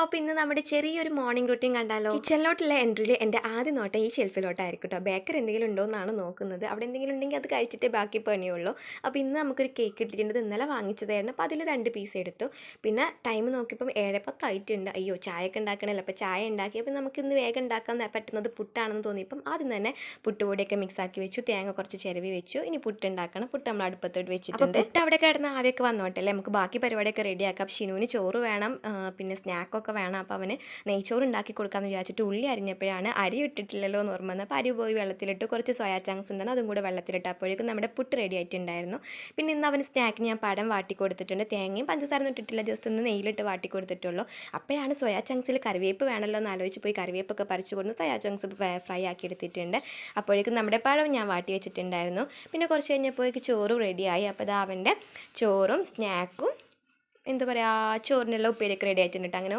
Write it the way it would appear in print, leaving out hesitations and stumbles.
അപ്പോൾ ഇന്ന് നമ്മുടെ ചെറിയൊരു മോർണിംഗ് റൂട്ടീൻ കണ്ടാലോ. കിച്ചണിലോട്ടുള്ള എൻട്രിയിൽ എൻ്റെ ആദ്യം നോട്ടം ഈ ഷെൽഫിലോട്ടായിരിക്കും കേട്ടോ. ബേക്കറി എന്തെങ്കിലും ഉണ്ടോ എന്നാണ് നോക്കുന്നത്. അവിടെ എന്തെങ്കിലും ഉണ്ടെങ്കിൽ അത് കഴിച്ചിട്ടേ ബാക്കി പണിയുള്ളൂ. അപ്പോൾ ഇന്ന് നമുക്കൊരു കേക്ക് കിട്ടിയിട്ടുണ്ട്. ഇന്നലെ വാങ്ങിച്ചതായിരുന്നു. അപ്പോൾ അതിൽ 2 പീസ് എടുത്തു. പിന്നെ ടൈം നോക്കിയപ്പം 7:10 ആയിട്ടുണ്ട്. അയ്യോ ചായയൊക്കെ ഉണ്ടാക്കണമല്ലോ. അപ്പോൾ ചായ ഉണ്ടാക്കിയപ്പോൾ നമുക്ക് ഇന്ന് വേഗം ഉണ്ടാക്കാൻ പറ്റുന്നത് പുട്ടാണെന്ന് തോന്നിയപ്പം ആദ്യം തന്നെ പുട്ടുപൊടിയൊക്കെ മിക്സാക്കി വെച്ചു. തേങ്ങ കുറച്ച് ചിരവി വെച്ചു. ഇനി പുട്ട് ഉണ്ടാക്കണം. പുട്ട് നമ്മൾ അടുപ്പത്തോട്ട് വെച്ചിട്ടുണ്ട്. പുട്ട് അവിടെ കിടന്ന് ആവിയൊക്കെ വന്നോട്ടെ അല്ലേ, നമുക്ക് ബാക്കി പരിപാടിയൊക്കെ റെഡിയാക്കാം. ഷിനുവിന് ചോറ് വേണം, പിന്നെ സ്നാക്കൊക്കെ വേണം. അപ്പോൾ അവന് നെയ്ച്ചോറ് ഉണ്ടാക്കി കൊടുക്കാമെന്ന് വിചാരിച്ചിട്ട് ഉള്ളി അരിഞ്ഞപ്പോഴാണ് അരി ഇട്ടിട്ടില്ലല്ലോ എന്ന് ഓർമ്മ വന്നത്. അപ്പോൾ അരി പോയി വെള്ളത്തിലിട്ട് കുറച്ച് സോയാ ചങ്ക്സ് ഉണ്ടായിരുന്നു, അതും കൂടെ വെള്ളത്തിലിട്ട്. അപ്പോഴേക്കും നമ്മുടെ പുട്ട് റെഡി ആയിട്ടുണ്ടായിരുന്നു. പിന്നെ ഇന്ന് അവന് സ്നാക്കിന് ഞാൻ പഴം വാട്ടി കൊടുത്തിട്ടുണ്ട്. തേങ്ങയും പഞ്ചസാരൊന്നും ഇട്ടിട്ടില്ല, ജസ്റ്റ് ഒന്ന് നെയ്യിലിട്ട് വാട്ടി കൊടുത്തിട്ടുള്ളൂ. അപ്പോഴാണ് സോയാ ചങ്ക്സിൽ കറിവേപ്പ് വേണമല്ലോ എന്ന് ആലോചിച്ച് പോയി കറിവേപ്പൊക്കെ പറിച്ചു കൊടുത്ത് സോയാ ചങ്ക്സ് ഫ്രൈ ആക്കി എടുത്തിട്ടുണ്ട്. അപ്പോഴേക്കും നമ്മുടെ പഴം ഞാൻ വാട്ടി വെച്ചിട്ടുണ്ടായിരുന്നു. പിന്നെ കുറച്ച് കഴിഞ്ഞപ്പോഴേക്ക് ചോറും റെഡിയായി. അപ്പോൾ ഇത് അവൻ്റെ ചോറും സ്നാക്കും എന്താ പറയുക ചോറിനുള്ള ഉപ്പേരിയൊക്കെ റെഡി ആയിട്ടുണ്ട്. അങ്ങനെ